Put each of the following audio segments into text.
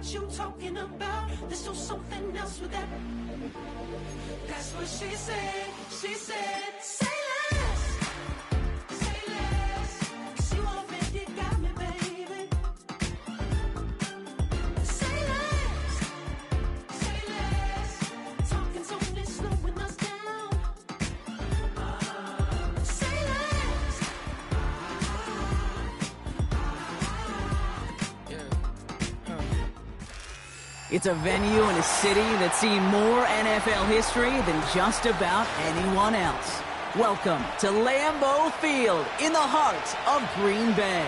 what you talking about. There's still something else with that. That's what she said. She said, say less. Say less. 'Cause you already got me, baby. Say less. Say less. Talking's only slowing us down. Say less. It's a venue and a city that's seen more NFL history than just about anyone else. Welcome to Lambeau Field in the heart of Green Bay.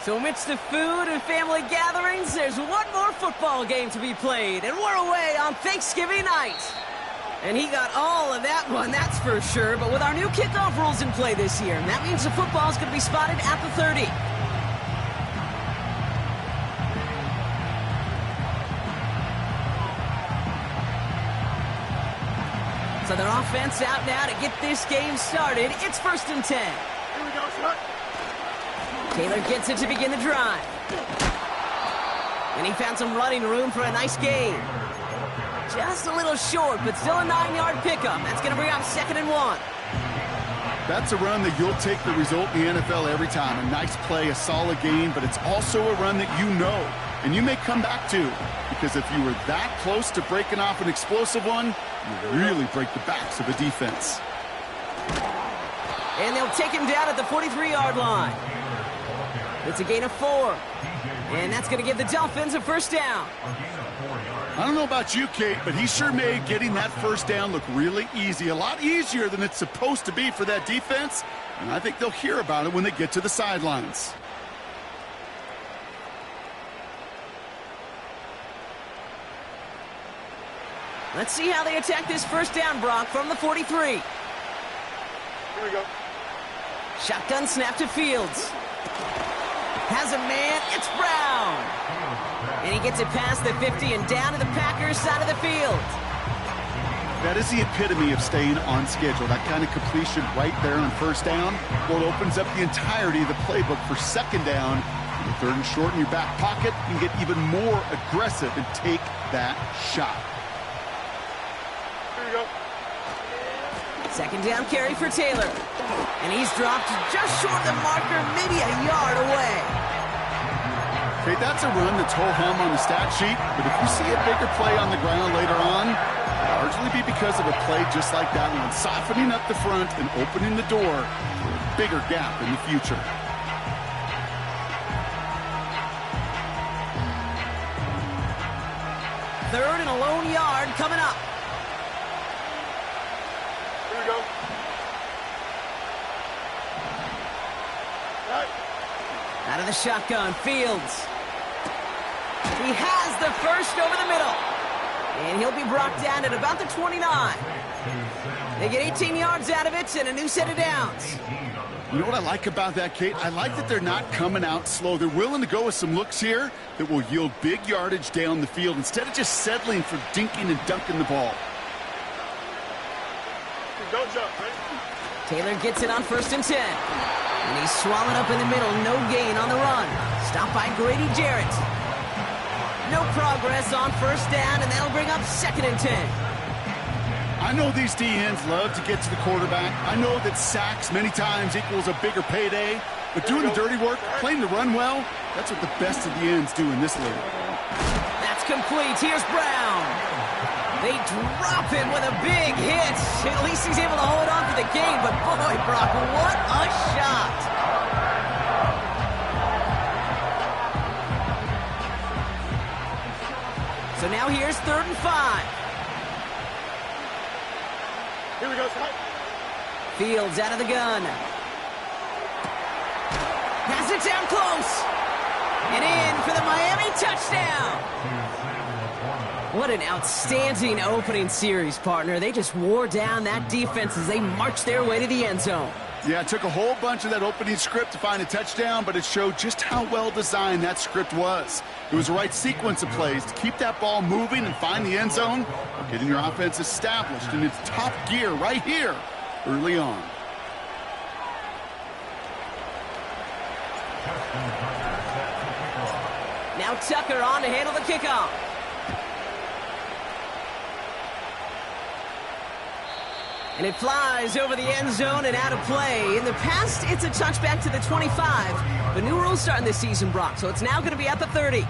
So amidst the food and family gatherings, there's one more football game to be played, and we're away on Thanksgiving night. And he got all of that one, that's for sure, but with our new kickoff rules in play this year, that means the football's going to be spotted at the 30. So their offense out now to get this game started. It's 1st and 10. Here we go, shot. Taylor gets it to begin the drive. And he found some running room for a nice gain. Just a little short, but still a 9-yard pickup. That's going to bring up 2nd and 1. That's a run that you'll take the result in the NFL every time. A nice play, a solid gain, but it's also a run that you know, and you may come back to. Because if you were that close to breaking off an explosive one, you really break the backs of a defense. And they'll take him down at the 43-yard line. It's a gain of 4. And that's going to give the Dolphins a 1st down. I don't know about you, Kate, but he sure made getting that 1st down look really easy. A lot easier than it's supposed to be for that defense. And I think they'll hear about it when they get to the sidelines. Let's see how they attack this 1st down, Brock, from the 43. Here we go. Shotgun snap to Fields. Has a man, it's Brown. And he gets it past the 50 and down to the Packers side of the field. That is the epitome of staying on schedule. That kind of completion right there on 1st down. Well, it opens up the entirety of the playbook for 2nd down. With 3rd and short in your back pocket, you can get even more aggressive and take that shot. Here we go. 2nd down carry for Taylor. And he's dropped just short of the marker, maybe a yard away. Okay, that's a run that's ho-hum on the stat sheet, but if you see a bigger play on the ground later on, it'll largely be because of a play just like that one, softening up the front and opening the door for a bigger gap in the future. Third and a lone yard coming up. Here we go. Right. Out of the shotgun, Fields. He has the 1st over the middle. And he'll be brought down at about the 29. They get 18 yards out of it and a new set of downs. You know what I like about that, Kate? I like that they're not coming out slow. They're willing to go with some looks here that will yield big yardage down the field instead of just settling for dinking and dunking the ball. Don't jump, right? Taylor gets it on 1st and 10. And he's swallowed up in the middle, no gain on the run. Stopped by Grady Jarrett. No progress on 1st down, and that'll bring up 2nd and 10. I know these D-ends love to get to the quarterback. I know that sacks many times equals a bigger payday. But doing the dirty work, playing the run well, that's what the best of the ends do in this league. That's complete. Here's Brown. They drop him with a big hit. At least he's able to hold on for the game. But boy, Brock, what a shot. So now here's 3rd and 5. Here we go, Scott. Fields out of the gun. Has it down close. And in for the Miami touchdown. What an outstanding opening series, partner. They just wore down that defense as they marched their way to the end zone. Yeah, it took a whole bunch of that opening script to find a touchdown, but it showed just how well designed that script was. It was the right sequence of plays to keep that ball moving and find the end zone, while getting your offense established in its top gear right here early on. Now Tucker on to handle the kickoff. And it flies over the end zone and out of play. In the past, it's a touchback to the 25. But new rules starting this season, Brock, so it's now going to be at the 30.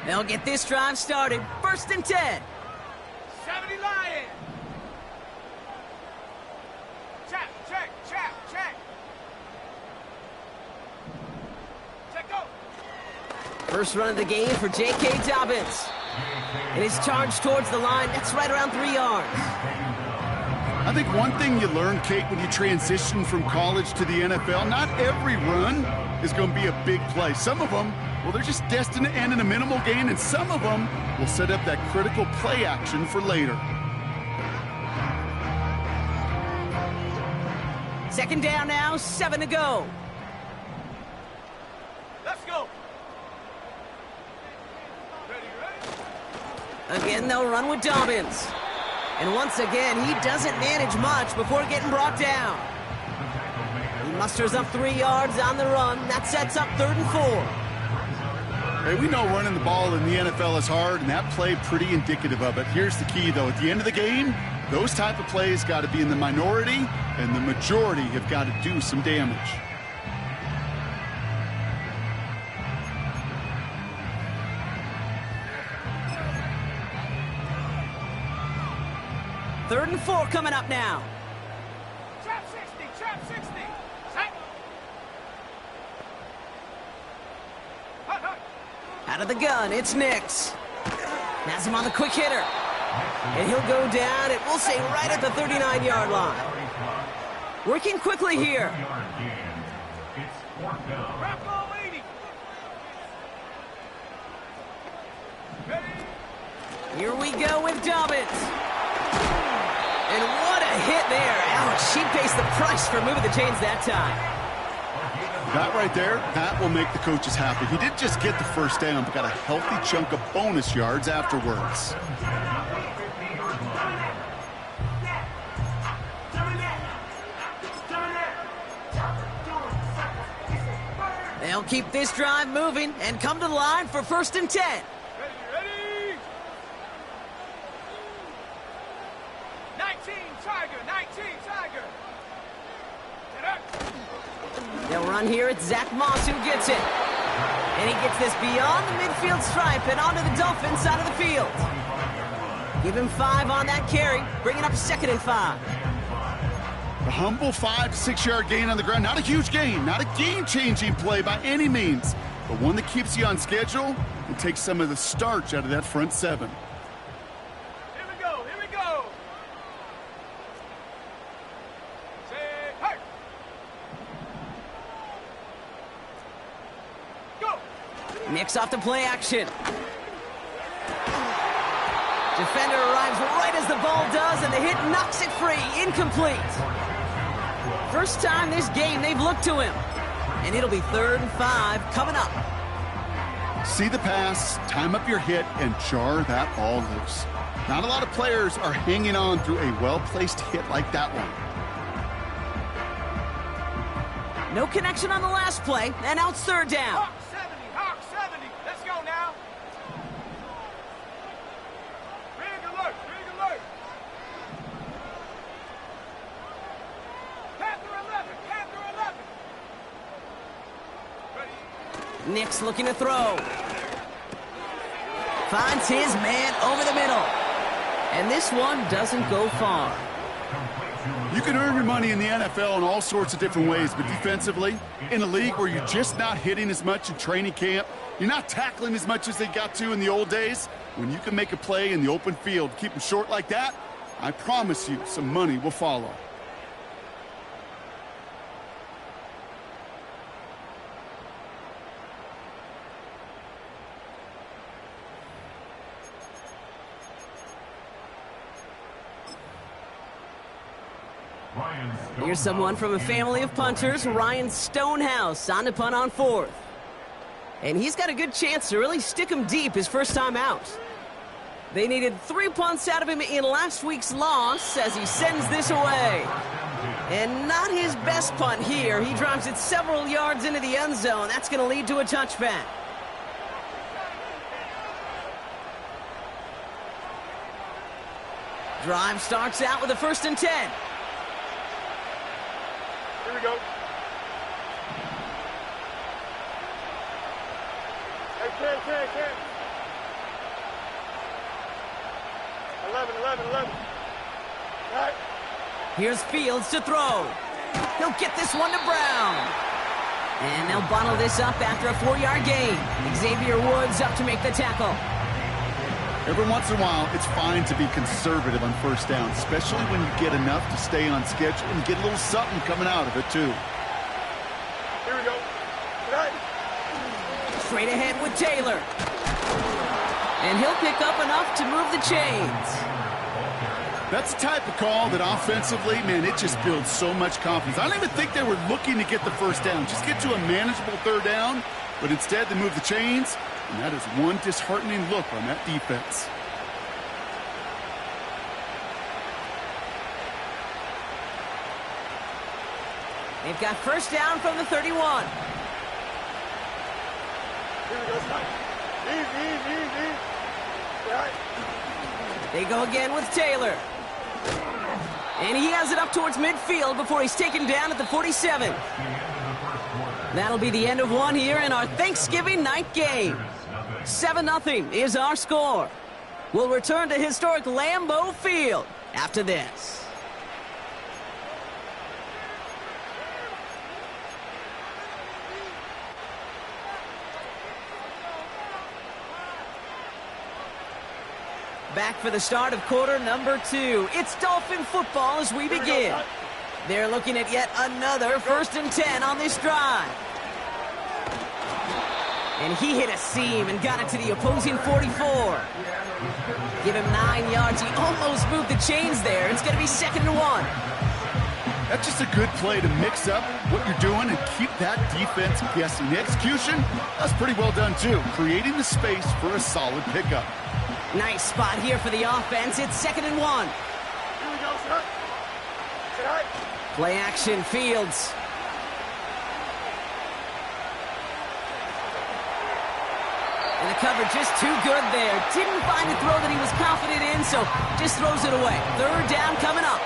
They'll get this drive started. 1st and 10. 70 Lions. Check. Check, go. First run of the game for J.K. Dobbins. And his charge towards the line, that's right around 3 yards. I think one thing you learn, Kate, when you transition from college to the NFL, not every run is going to be a big play. Some of them, well, they're just destined to end in a minimal gain, and some of them will set up that critical play action for later. 2nd down now, 7 to go. Let's go. Ready. Again, they'll run with Dobbins. And once again, he doesn't manage much before getting brought down. He musters up 3 yards on the run. That sets up 3rd and 4. Hey, we know running the ball in the NFL is hard, and that play pretty indicative of it. Here's the key, though. At the end of the game, those type of plays got to be in the minority, and the majority have got to do some damage. Third and 4 coming up now. Trap 60. Set. Hut. Out of the gun, it's Nix. Has him on the quick hitter. And he'll go down, and we'll say right at the 39-yard line. Working quickly here. Wrap ball 80. Ready. Here we go with Dobbins. And what a hit there. Ouch, she pays the price for moving the chains that time. That right there, that will make the coaches happy. He didn't just get the first down, but got a healthy chunk of bonus yards afterwards. They'll keep this drive moving and come to the line for 1st and 10. Ready. 19 Tiger. Get up. They'll run here. It's Zach Moss who gets it. And he gets this beyond the midfield stripe and onto the Dolphin side of the field. Give him 5 on that carry, bringing up 2nd and 5. A humble 5 to 6 yard gain on the ground. Not a huge gain, not a game-changing play by any means, but one that keeps you on schedule and takes some of the starch out of that front 7. Here we go. Say, hey. Go. Nix off the play action. Defender arrives right as the ball does, and the hit knocks it free. Incomplete. First time this game they've looked to him. And it'll be 3rd and 5 coming up. See the pass, time up your hit, and jar that ball loose. Not a lot of players are hanging on through a well-placed hit like that one. No connection on the last play, and now it's 3rd down. Hawk 70. Let's go now. Big alert. Panther 11. Ready. Nix looking to throw. Finds his man over the middle. And this one doesn't go far. You can earn your money in the NFL in all sorts of different ways, but defensively, in a league where you're just not hitting as much in training camp, you're not tackling as much as they got to in the old days, when you can make a play in the open field, keep them short like that, I promise you some money will follow. Here's someone from a family of punters, Ryan Stonehouse, on to punt on fourth. And he's got a good chance to really stick him deep his first time out. They needed 3 punts out of him in last week's loss as he sends this away. And not his best punt here. He drives it several yards into the end zone. That's going to lead to a touchback. Drive starts out with a 1st and 10. Here we go. Hey, Ken. 11. All right. Here's Fields to throw. He'll get this one to Brown. And they'll bottle this up after a 4-yard gain. Xavier Woods up to make the tackle. Every once in a while, it's fine to be conservative on first down, especially when you get enough to stay on schedule and get a little something coming out of it, too. Here we go. Right. Straight ahead with Taylor. And he'll pick up enough to move the chains. That's the type of call that offensively, man, it just builds so much confidence. I don't even think they were looking to get the first down. Just get to a manageable 3rd down, but instead they move the chains, and that is one disheartening look on that defense. They've got first down from the 31. Here we go, Scott. Easy. Right. They go again with Taylor. And he has it up towards midfield before he's taken down at the 47. That'll be the end of one here in our Thanksgiving night game. 7-0 is our score. We'll return to historic Lambeau Field after this. Back for the start of quarter number 2. It's Dolphin football as we begin. They're looking at yet another 1st and 10 on this drive. And he hit a seam and got it to the opposing 44. Give him 9 yards. He almost moved the chains there. It's going to be 2nd and 1. That's just a good play to mix up what you're doing and keep that defense guessing. The execution, that's pretty well done too. Creating the space for a solid pickup. Nice spot here for the offense. It's 2nd and 1. Here we go, sir. Sit high. Play action, Fields. And the coverage just too good there. Didn't find a throw that he was confident in, so just throws it away. 3rd down coming up.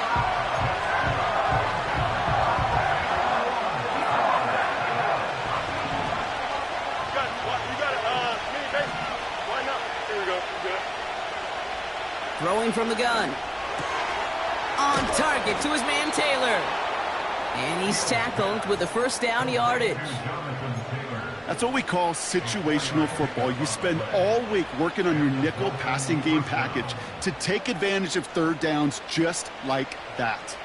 Throwing from the gun. On target to his man Taylor. And he's tackled with the 1st down yardage. That's what we call situational football. You spend all week working on your nickel passing game package to take advantage of 3rd downs just like that.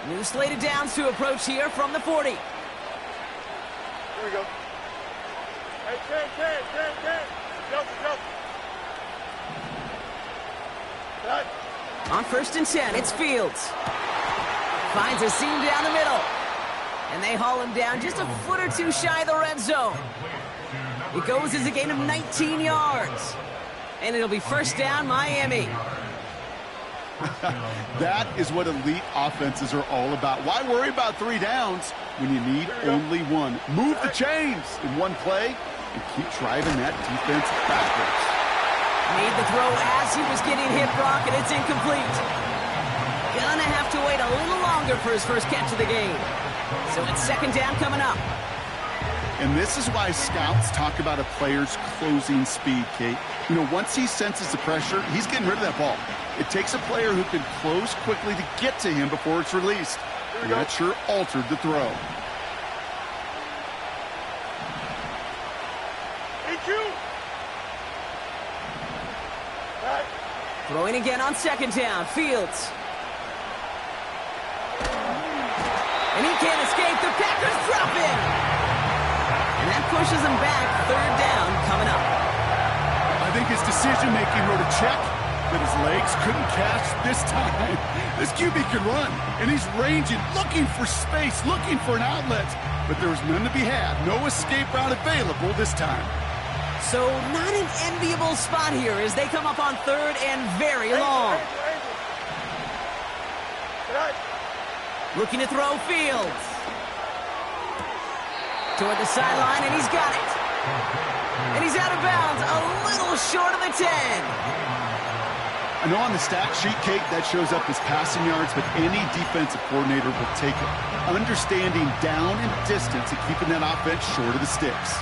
New slated downs to approach here from the 40. Here we go. Hey, Ken. Jump. Right. On 1st and 10, it's Fields. Finds a seam down the middle. And they haul him down just a foot or two shy of the red zone. It goes as a gain of 19 yards. And it'll be 1st down, Miami. That is what elite offenses are all about. Why worry about 3 downs when you need only 1? Move the chains in one play and keep driving that defense backwards. Made the throw as he was getting hit, Brock, and it's incomplete. Gonna have to wait a little longer for his first catch of the game. So it's 2nd down coming up. And this is why scouts talk about a player's closing speed, Kate. You know, once he senses the pressure, he's getting rid of that ball. It takes a player who can close quickly to get to him before it's released. And that sure altered the throw. Throwing again on second down. Fields. And he can't escape. The Packers drop him. And that pushes him back. Third down coming up. I think his decision-making wrote a check that his legs couldn't catch this time. This QB can run, and he's ranging, looking for space, looking for an outlet. But there was none to be had. No escape route available this time. So not an enviable spot here as they come up on third and very long. Looking to throw Fields. Toward the sideline, and he's got it. And he's out of bounds, a little short of the 10. I know on the stat sheet, Kate, that shows up as passing yards, but any defensive coordinator will take it. Understanding down and distance and keeping that offense short of the sticks.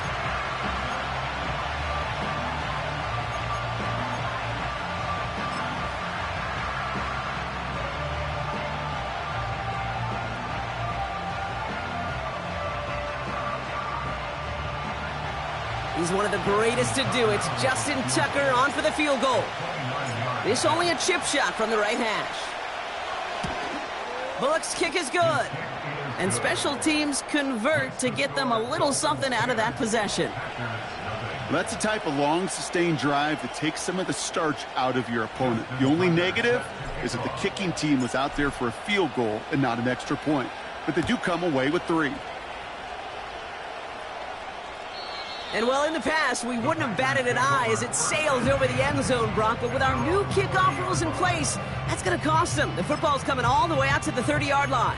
He's one of the greatest to do it. Justin Tucker on for the field goal. This only a chip shot from the right hash. Bullock's kick is good. And special teams convert to get them a little something out of that possession. That's the type of long, sustained drive that takes some of the starch out of your opponent. The only negative is that the kicking team was out there for a field goal and not an extra point. But they do come away with 3. And well, in the past, we wouldn't have batted an eye as it sailed over the end zone, Brock. But with our new kickoff rules in place, that's going to cost them. The football's coming all the way out to the 30-yard line.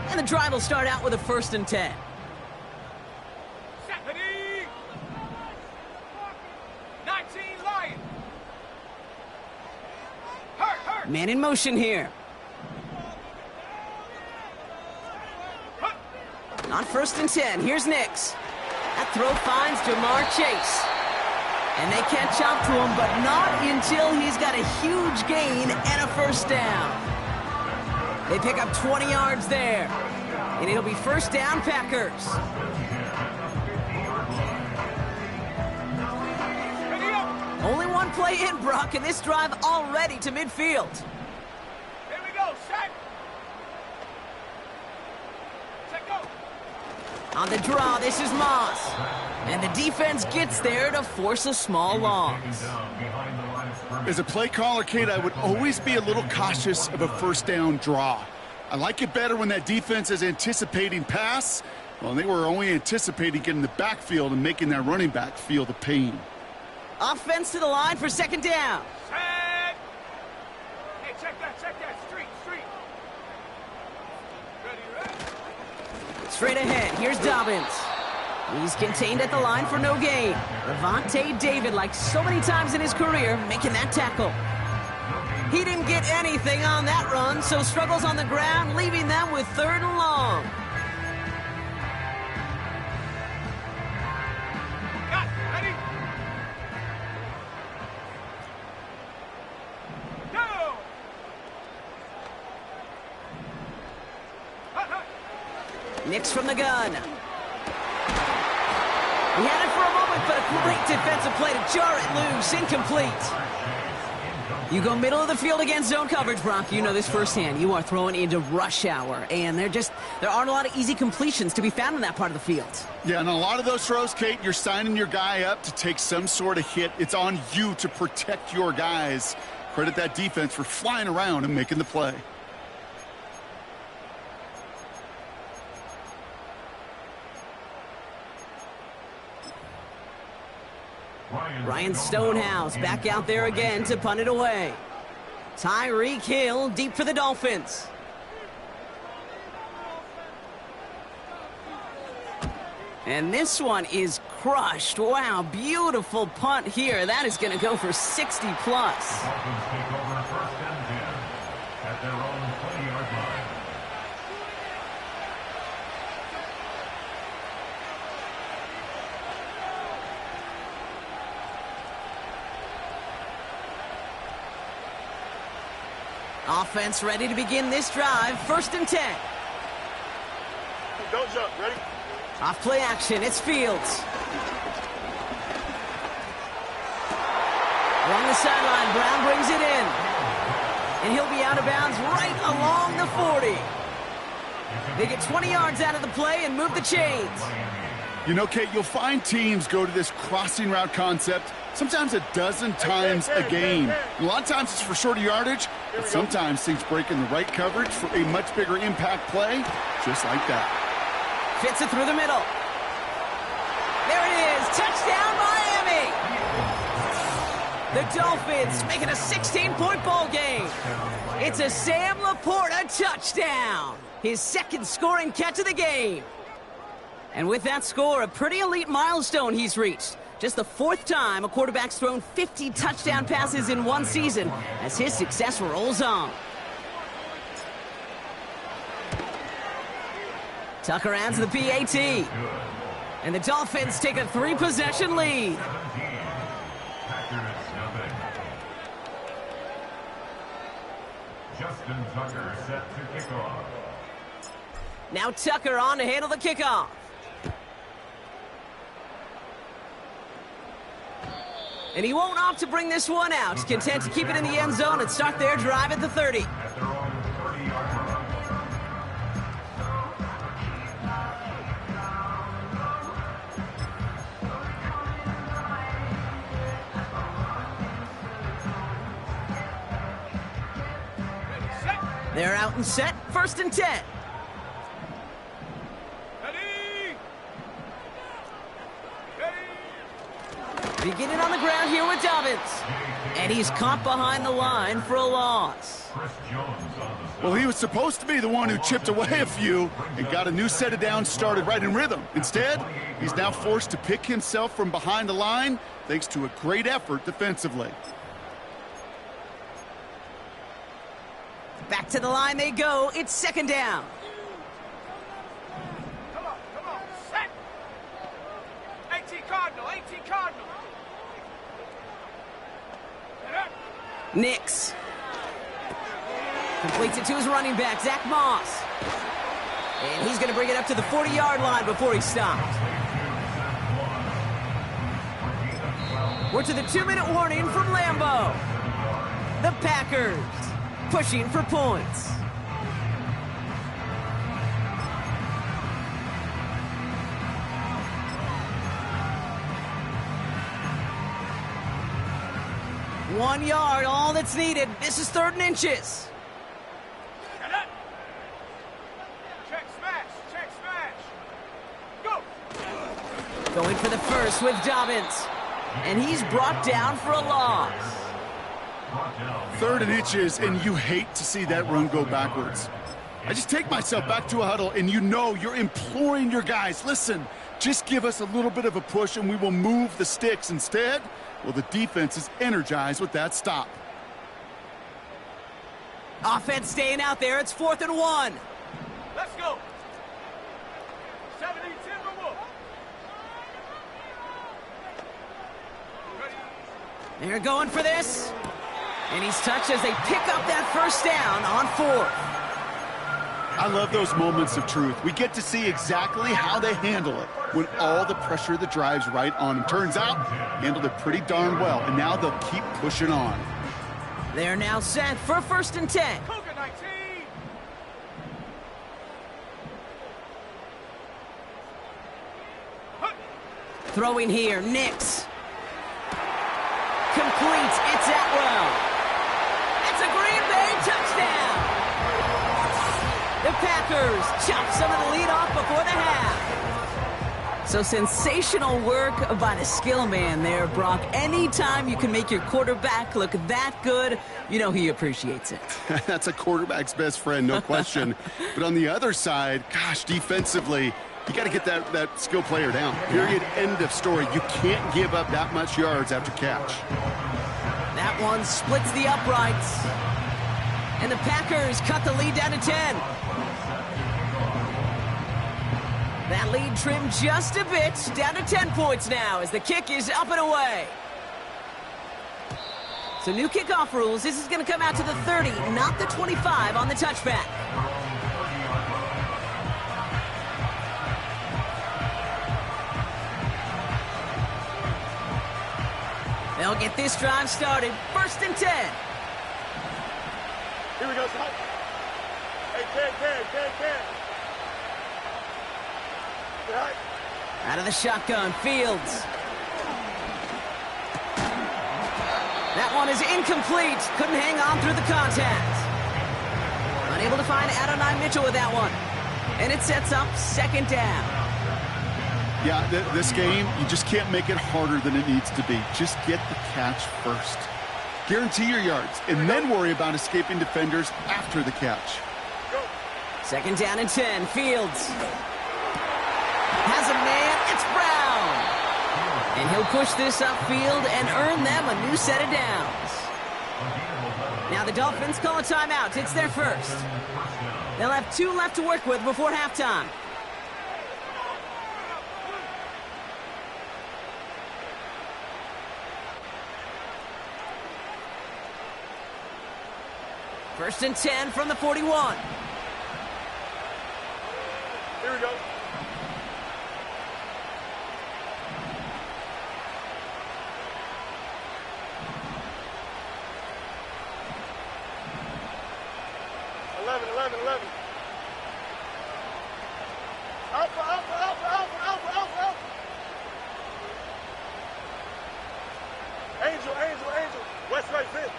And the drive will start out with a 1st and 10. Stephanie! 19 Lions! Hurt! Man in motion here. On 1st and 10, here's Nix. That throw finds Jamar Chase. And they catch up to him, but not until he's got a huge gain and a 1st down. They pick up 20 yards there. And it'll be 1st down, Packers. Only one play in, Brock, and this drive already to midfield. Here we go, set! Set, go! On the draw, this is Moss. And the defense gets there to force a small loss. As a play caller, Kate, I would always be a little cautious of a 1st down draw. I like it better when that defense is anticipating pass. Well, they were only anticipating getting the backfield and making that running back feel the pain. Offense to the line for 2nd down. Set! Hey, check that, street! Ready? Straight ahead, here's Dobbins. He's contained at the line for no gain. Levante David, like so many times in his career, making that tackle. He didn't get anything on that run, so struggles on the ground, leaving them with 3rd and long. Got, ready? Go! Nix from the gun. He had it for a moment, but a great defensive play to jar it loose. Incomplete. You go middle of the field against zone coverage, Brock. You know this firsthand. You are throwing into rush hour, and there aren't a lot of easy completions to be found in that part of the field. Yeah, and a lot of those throws, Kate, you're signing your guy up to take some sort of hit. It's on you to protect your guys. Credit that defense for flying around and making the play. Ryan Stonehouse back out there again to punt it away. Tyreek Hill deep for the Dolphins. And this one is crushed. Wow, beautiful punt here. That is going to go for 60+. Dolphins take over 1st and 10 at their own 20-yard line. Offense ready to begin this drive. 1st and 10. Don't jump. Ready? Off play action. It's Fields. Along the sideline, Brown brings it in. And he'll be out of bounds right along the 40. They get 20 yards out of the play and move the chains. You know, Kate, you'll find teams go to this crossing route concept sometimes a dozen times a game. A lot of times it's for shorter yardage, but sometimes things break in the right coverage for a much bigger impact play, just like that. Fits it through the middle. There it is. Touchdown, Miami. The Dolphins making a 16-point ball game. It's a Sam Laporta touchdown. His 2nd scoring catch of the game. And with that score, a pretty elite milestone he's reached. Just the 4th time a quarterback's thrown 50 touchdown passes in one season as his success rolls on. Tucker adds the PAT. And the Dolphins take a 3-possession lead. Justin Tucker set to kick off. Now Tucker on to handle the kickoff. And he won't opt to bring this one out. He's content to keep it in the end zone and start their drive at the 30. At their own 30-yard line. Ready, set. They're out and set. 1st and 10. Ready. Ready. Beginning on the ground here with Dobbins. And he's caught behind the line for a loss. Chris Jones on the stop. Well, he was supposed to be the one who chipped away a few and got a new set of downs started right in rhythm. Instead, he's now forced to pick himself from behind the line thanks to a great effort defensively. Back to the line they go. It's 2nd down. Come on, set. 18 Cardinal, 18 Cardinal. Get up. Nix completes it to his running back, Zach Moss. And he's going to bring it up to the 40-yard line before he stopped. We're to the 2-minute warning from Lambeau. The Packers pushing for points. One yard, all that's needed. This is 3rd and inches. Get up. Check smash, go. Going for the first with Dobbins. And he's brought down for a loss. 3rd and inches, and you hate to see that run go backwards. I just take myself back to a huddle, and you know you're imploring your guys, listen, just give us a little bit of a push and we will move the sticks. Instead, well, the defense is energized with that stop. Offense staying out there. It's 4th and 1. Let's go. 70 Timberwolves. Ready. They're going for this. And he's touched as they pick up that 1st down on 4th. I love those moments of truth. We get to see exactly how they handle it when all the pressure that drives right on them. Turns out, handled it pretty darn well, and now they'll keep pushing on. They're now set for 1st and 10. Cougar 19. Throwing here, Nix. Completes, it's Atwell. It's a Green Bay touchdown. The Packers chop some of the lead off before the half. So sensational work by the skill man there, Brock. Anytime you can make your quarterback look that good, you know he appreciates it. That's a quarterback's best friend, no question. But on the other side, gosh, defensively, you got to get that skill player down. Period, end of story. You can't give up that much yards after catch. That one splits the uprights. And the Packers cut the lead down to 10. That lead trimmed just a bit, down to 10 points now as the kick is up and away. So new kickoff rules. This is going to come out to the 30, not the 25 on the touchback. They'll get this drive started. 1st and 10. Here we go, son. Hey, Ken. Out of the shotgun, Fields. That one is incomplete. Couldn't hang on through the contact. Unable to find Adonai Mitchell with that one. And it sets up 2nd down. Yeah, this game, you just can't make it harder than it needs to be. Just get the catch first. Guarantee your yards, and then worry about escaping defenders after the catch. 2nd down and 10. Fields has a man. It's Brown. And he'll push this upfield and earn them a new set of downs. Now the Dolphins call a timeout. It's their first. They'll have 2 left to work with before halftime. First and 10 from the 41. Here we go. Eleven. Alpha. Angel. West right fifth.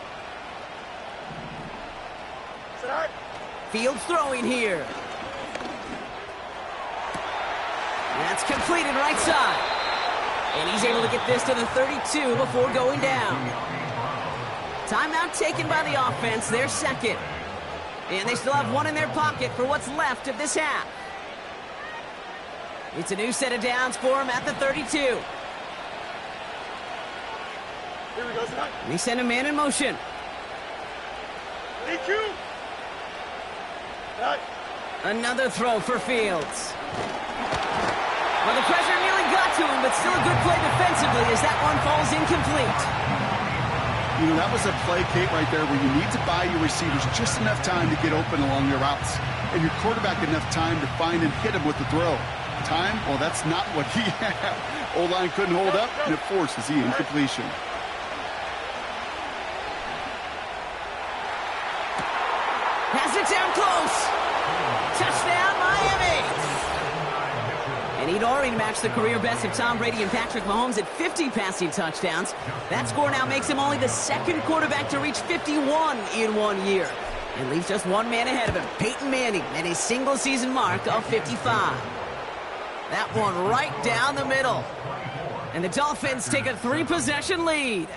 Fields throwing here. That's completed right side. And he's able to get this to the 32 before going down. Timeout taken by the offense, their second. And they still have 1 in their pocket for what's left of this half. It's a new set of downs for him at the 32. Here we go, son. And they send a man in motion. DQ. Another throw for Fields. Well, the pressure nearly got to him, but still a good play defensively as that one falls incomplete. You know, that was a play, Kate, right there where you need to buy your receivers just enough time to get open along their routes. And your quarterback enough time to find and hit him with the throw. Time? Well, that's not what he had. O-line couldn't hold up, and it forces the incompletion. Has it down close. Touchdown, Miami. And he'd already matched the career best of Tom Brady and Patrick Mahomes at 50 passing touchdowns. That score now makes him only the 2nd quarterback to reach 51 in 1 year. And leaves just 1 man ahead of him, Peyton Manning, at his single-season mark of 55. That one right down the middle. And the Dolphins take a 3-possession lead.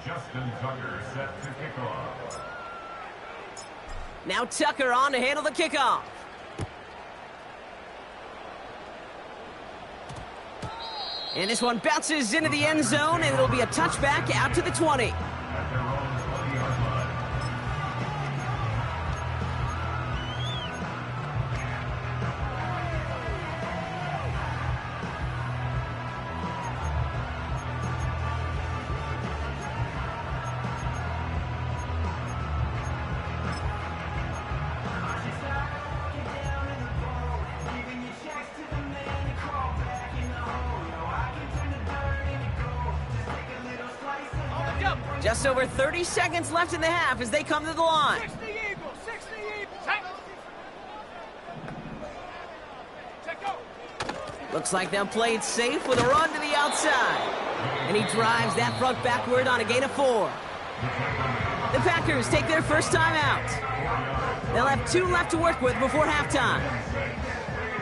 Justin Tucker set to kick off. Now Tucker on to handle the kickoff. And this one bounces into the end zone, and it'll be a touchback out to the 20. At their own 20-yard line. Just over 30 seconds left in the half as they come to the line. 60 Eagles. Take. Go. Looks like they'll play it safe with a run to the outside. And he drives that front backward on a gain of 4. The Packers take their first time out. They'll have 2 left to work with before halftime.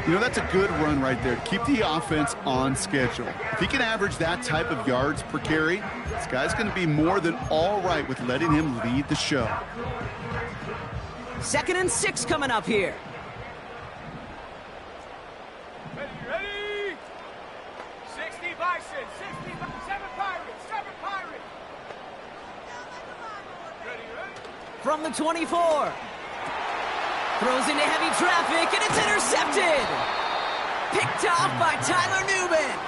You know, that's a good run right there. Keep the offense on schedule. If he can average that type of yards per carry, this guy's going to be more than all right with letting him lead the show. 2nd and 6 coming up here. Ready? 60 Bison. 7 Pirates. Ready? from the 24. Throws into heavy traffic, and it's intercepted. Picked off by Tyler Newman.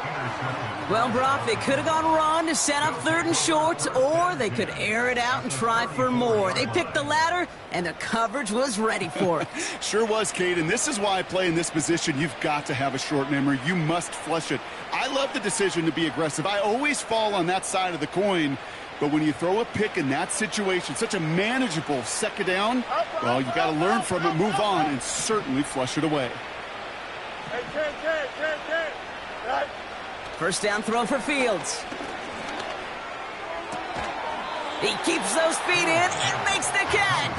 Well, Brock, they could have gone run to set up 3rd and short, or they could air it out and try for more. They picked the latter, and the coverage was ready for it. Sure was, Kate, and this is why I play in this position. You've got to have a short memory. You must flush it. I love the decision to be aggressive. I always fall on that side of the coin, but when you throw a pick in that situation, such a manageable 2nd down, well, you got to learn from it, move on, and certainly flush it away. Hey, Ken. Right. First down throw for Fields. He keeps those feet in and makes the catch.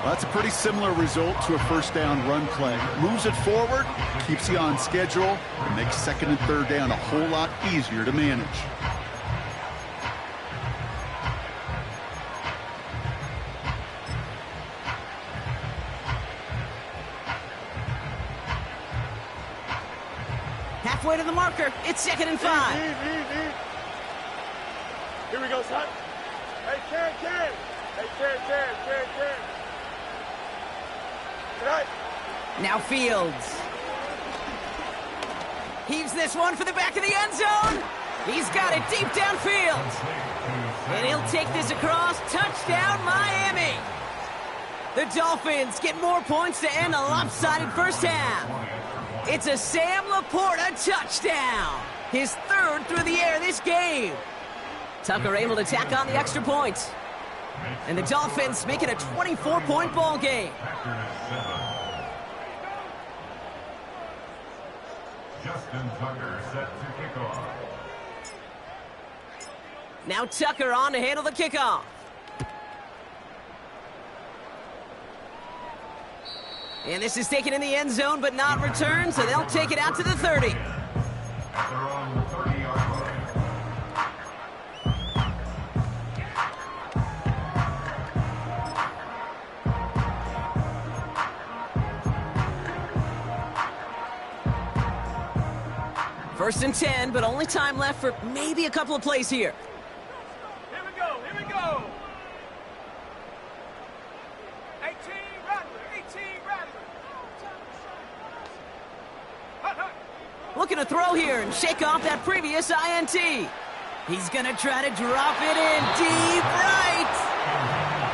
Well, that's a pretty similar result to a 1st down run play. Moves it forward, keeps you on schedule, and makes 2nd and 3rd down a whole lot easier to manage. Halfway to the marker. It's 2nd and 5. Here we go, son. Hey, Ken. Hey, Ken. Right. Now Fields. Heaves this one for the back of the end zone. He's got it deep downfield. And he'll take this across. Touchdown, Miami. The Dolphins get more points to end a lopsided first half. It's a Sam Laporta touchdown. His 3rd through the air this game. Tucker able to tack on the extra points. And the Dolphins make it a 24-point ball game. Justin Tucker set to kick off. Now Tucker on to handle the kickoff. And this is taken in the end zone, but not returned, so they'll take it out to the 30. They're on the 30-yard line. First and 10, but only time left for maybe a couple of plays here. Here we go. 18 Rattler. Looking to throw here and shake off that previous INT. He's going to try to drop it in deep right.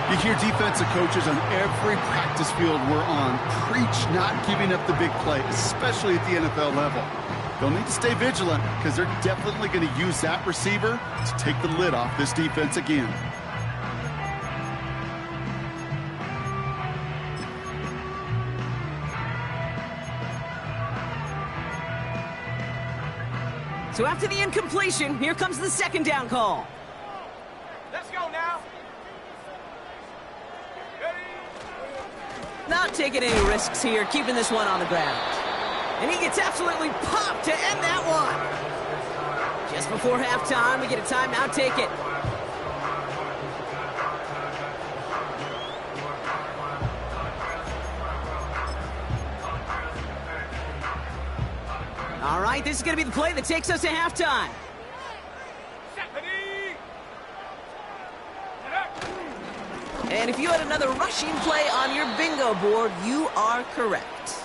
You hear defensive coaches on every practice field we're on preach not giving up the big play, especially at the NFL level. They'll need to stay vigilant because they're definitely going to use that receiver to take the lid off this defense again. So after the incompletion, here comes the 2nd down call. Let's go now. Not taking any risks here, keeping this one on the ground. And he gets absolutely popped to end that one. Just before halftime, we get a timeout. Take it. All right, this is going to be the play that takes us to halftime. And if you had another rushing play on your bingo board, you are correct.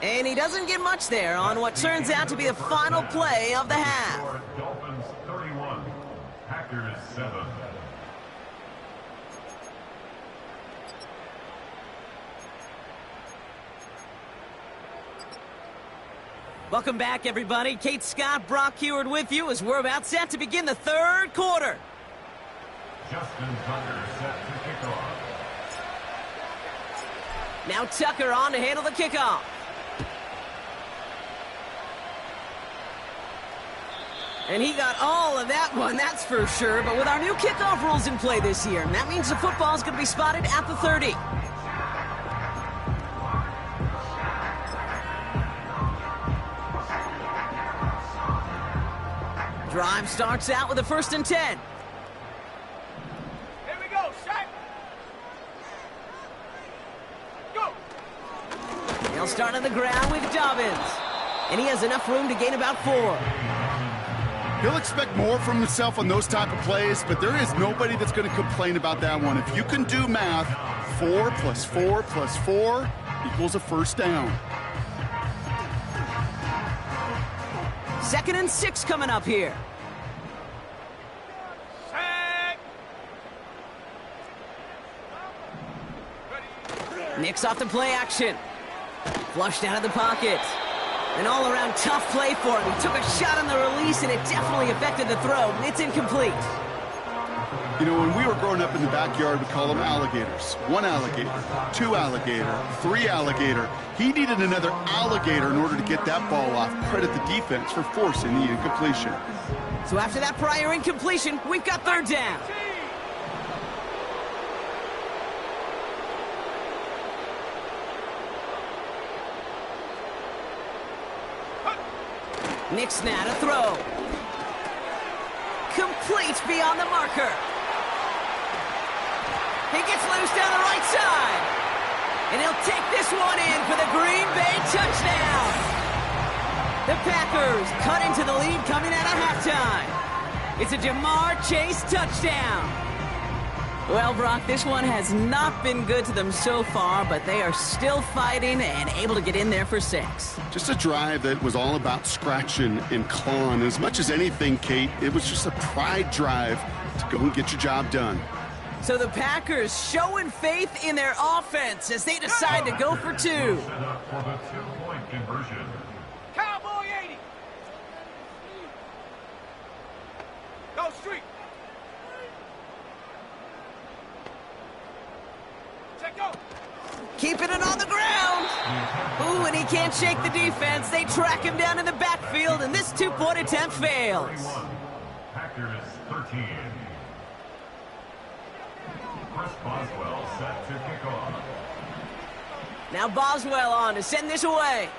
And he doesn't get much there on what turns out to be the final play of the half. Dolphins 31, Packers 7. Welcome back, everybody. Kate Scott, Brock Heward with you as we're about set to begin the 3rd quarter. Justin Tucker set to kick off. Now Tucker on to handle the kickoff. And he got all of that one, that's for sure. But with our new kickoff rules in play this year, that means the football is going to be spotted at the 30. Drive starts out with a 1st and 10. Here we go, Shaq. Go. He'll start on the ground with Dobbins. And he has enough room to gain about 4. He'll expect more from himself on those type of plays, but there is nobody that's going to complain about that one. If you can do math, 4 + 4 + 4 equals a first down. 2nd and 6 coming up here. Nix off the play action. Flushed out of the pocket. An all-around tough play for him. He took a shot on the release, and it definitely affected the throw. It's incomplete. You know, when we were growing up in the backyard, we call them alligators. 1 alligator, 2 alligator, 3 alligator. He needed another alligator in order to get that ball off. Credit the defense for forcing the incompletion. So after that prior incompletion, we've got 3rd down. Nix now to throw. Complete beyond the marker. He gets loose down the right side. And he'll take this one in for the Green Bay touchdown. The Packers cut into the lead coming out of halftime. It's a Jamar Chase touchdown. Well, Brock, this one has not been good to them so far, but they are still fighting and able to get in there for 6. Just a drive that was all about scratching and clawing. As much as anything, Kate, it was just a pride drive to go and get your job done. So the Packers showing faith in their offense as they decide to go for 2. Set up for the 2-point conversion. Cowboy 80. Go street. Check go. Keeping it on the ground. Ooh, and he can't shake the defense. They track him down in the backfield, and this 2-point attempt fails. 31. Packers 13. Chris Boswell set to kick off. Now Boswell on to send this away.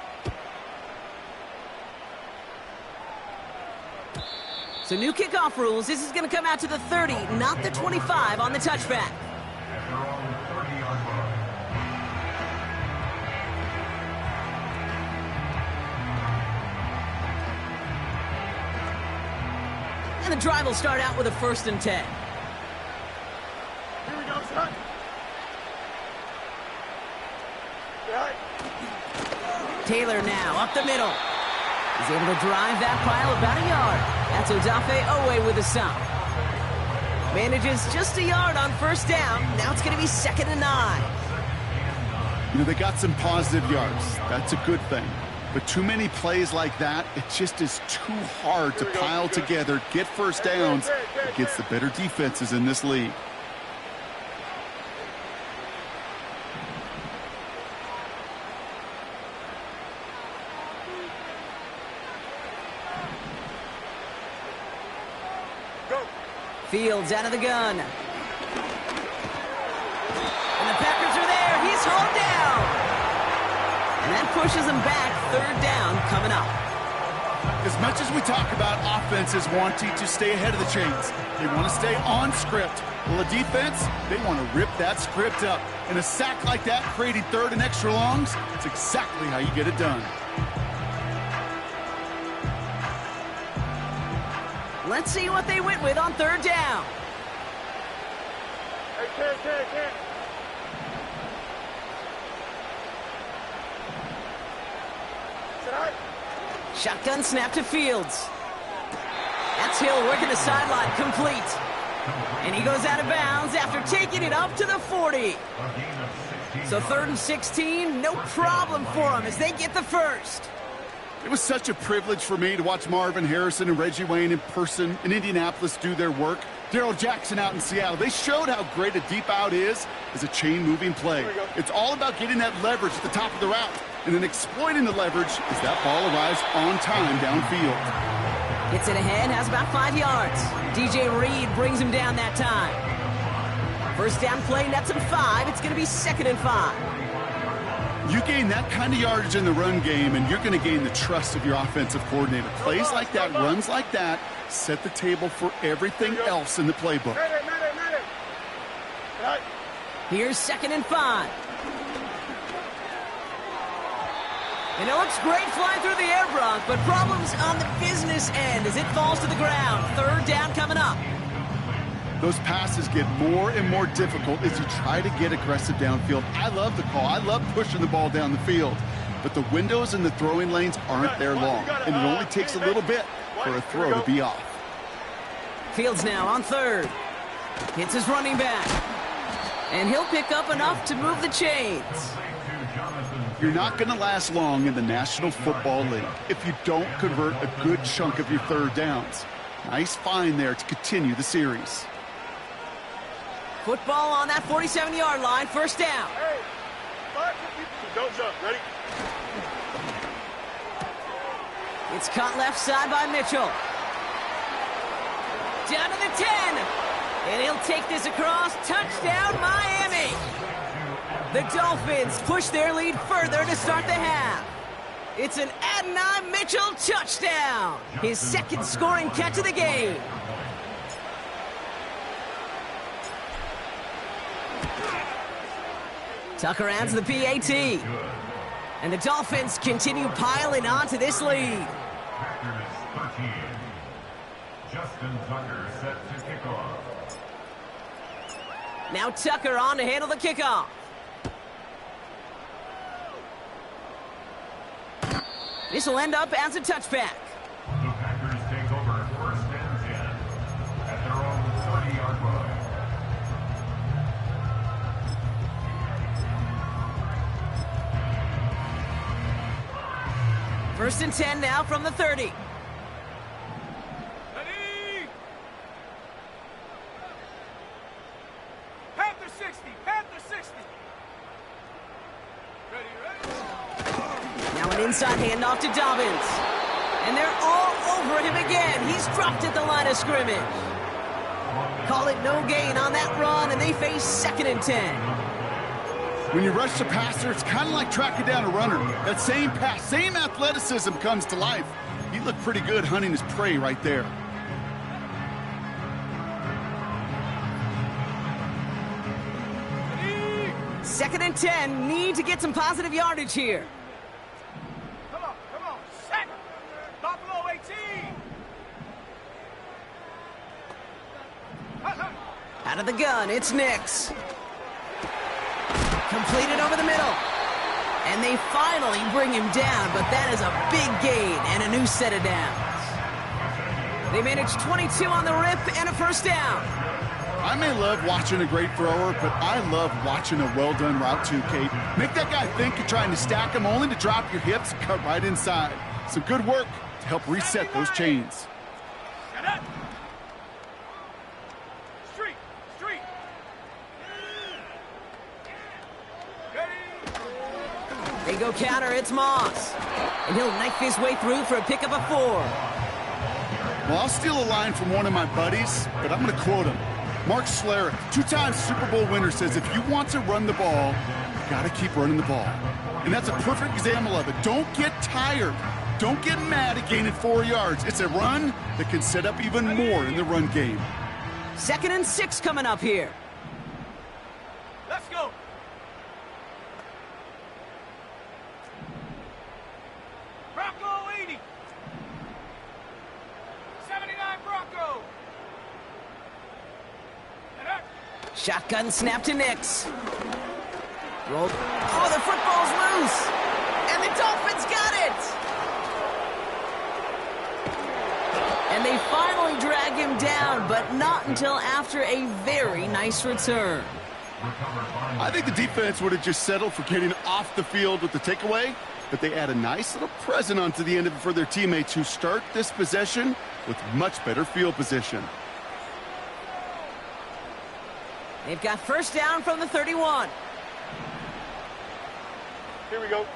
So new kickoff rules. This is going to come out to the 30, not the 25 on the touchback. At their own 30-yard line. And the drive will start out with a 1st and 10. Here we go, son. Right. Taylor now up the middle. He's able to drive that pile about a yard. That's Odafe Owe with a stop. Manages just a yard on 1st down. Now it's going to be 2nd and 9. You know, they got some positive yards. That's a good thing. But too many plays like that, it just is too hard to pile together, get 1st downs against the better defenses in this league. Fields out of the gun. And the Packers are there. He's hauled down. And that pushes him back. 3rd down coming up. As much as we talk about offenses wanting to stay ahead of the chains, they want to stay on script. Well, the defense, they want to rip that script up. And a sack like that, creating 3rd and extra longs, it's exactly how you get it done. Let's see what they went with on 3rd down. Hey. Shotgun snap to Fields. That's Hill working the sideline, complete. And he goes out of bounds after taking it up to the 40. So 3rd and 16, no problem for him as they get the 1st. It was such a privilege for me to watch Marvin Harrison and Reggie Wayne in person in Indianapolis do their work. Darrell Jackson out in Seattle. They showed how great a deep out is as a chain-moving play. It's all about getting that leverage at the top of the route, and then exploiting the leverage as that ball arrives on time downfield. Gets it ahead, has about 5 yards. DJ Reed brings him down that time. 1st down play, nets him 5. It's going to be 2nd and 5. You gain that kind of yardage in the run game, and you're going to gain the trust of your offensive coordinator. Plays like that, runs like that, set the table for everything else in the playbook. Right. Here's 2nd and 5. And it looks great flying through the air, Brock, but problems on the business end as it falls to the ground. Third down coming up. Those passes get more and more difficult as you try to get aggressive downfield. I love the call. I love pushing the ball down the field. But the windows in the throwing lanes aren't there long, and it only takes a little bit for a throw to be off. Fields now on third. Hits his running back. And he'll pick up enough to move the chains. You're not going to last long in the National Football League if you don't convert a good chunk of your third downs. Nice find there to continue the series. Football on that 47-yard line, first down. Hey, don't jump. Ready? It's caught left side by Mitchell. Down to the 10. And he'll take this across. Touchdown, Miami. The Dolphins push their lead further to start the half. It's an Adonai Mitchell touchdown. His second scoring catch of the game. Tucker adds the PAT. And the Dolphins continue piling onto this lead. Packers 13. Justin Tucker set to kick off. Now Tucker on to handle the kickoff. This will end up as a touchback. The Packers take over first and 10 at their own 30-yard line. First and 10 now from the 30. Ready? Panther 60. Panther 60. Ready? Now an inside handoff to Dobbins. And they're all over him again. He's dropped at the line of scrimmage. Call it no gain on that run, and they face second and 10. When you rush the passer, it's kind of like tracking down a runner. That same pass, same athleticism comes to life. He looked pretty good hunting his prey right there. Ready? Second and 10, need to get some positive yardage here. Come on. Set. Buffalo 18. Out of the gun, it's Nix. Completed over the middle. And they finally bring him down, but that is a big gain and a new set of downs. They managed 22 on the rip and a first down. I may love watching a great thrower, but I love watching a well-done route too, Kate. Make that guy think you're trying to stack him only to drop your hips and cut right inside. Some good work to help reset those chains. Get up. Street. They go counter, it's Moss. And he'll knife his way through for a pickup of 4. Well, I'll steal a line from one of my buddies, but I'm going to quote him. Mark Schlereth, 2-time Super Bowl winner, says if you want to run the ball, you got to keep running the ball. And that's a perfect example of it. Don't get tired. Don't get mad at gaining 4 yards. It's a run that can set up even more in the run game. Second and 6 coming up here. Let's go. Bronco 80. 79 Bronco. And up. Shotgun snap to Nix. Roll. Oh, the football's loose. And the Dolphins got it. And they finally drag him down, but not until after a very nice return. I think the defense would have just settled for getting off the field with the takeaway, but they add a nice little present onto the end of it for their teammates who start this possession with much better field position. They've got first down from the 31. Here we go.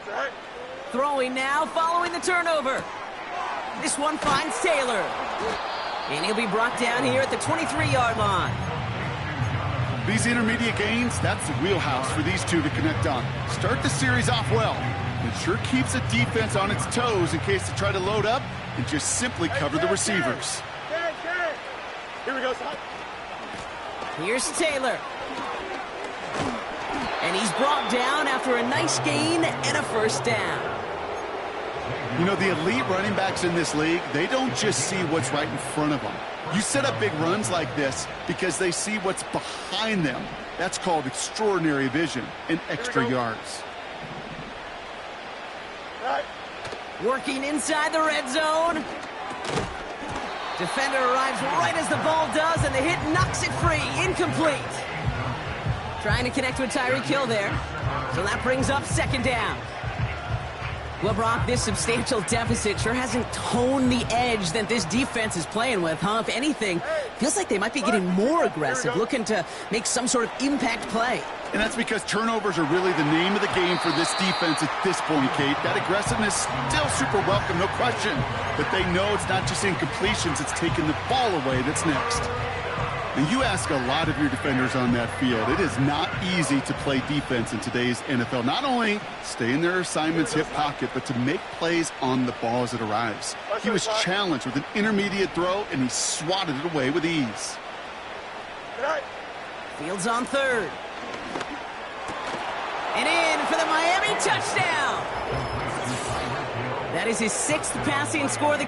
Set. Throwing now, following the turnover. This one finds Taylor. And he'll be brought down here at the 23-yard line. These intermediate gains, that's the wheelhouse for these two to connect on. Start the series off well. It sure keeps the defense on its toes in case they try to load up and just simply cover the receivers. Here we go, son. Here's Taylor. And he's brought down after a nice gain and a first down. You know, the elite running backs in this league, they don't just see what's right in front of them. You set up big runs like this because they see what's behind them. That's called extraordinary vision and extra yards. Working inside the red zone. Defender arrives right as the ball does, and the hit knocks it free. Incomplete. Trying to connect with Tyreek Hill there. So that brings up second down. Well, Brock, this substantial deficit sure hasn't toned the edge that this defense is playing with, huh? If anything, feels like they might be getting more aggressive, looking to make some sort of impact play. And that's because turnovers are really the name of the game for this defense at this point, Kate. That aggressiveness still super welcome, no question. But they know it's not just incompletions, it's taking the ball away that's next. And you ask a lot of your defenders on that field. It is not easy to play defense in today's NFL. Not only stay in their assignment's hip pocket, but to make plays on the ball as it arrives. He was challenged with an intermediate throw, and he swatted it away with ease. Fields on third. And in for the Miami touchdown. That is his 6th passing score.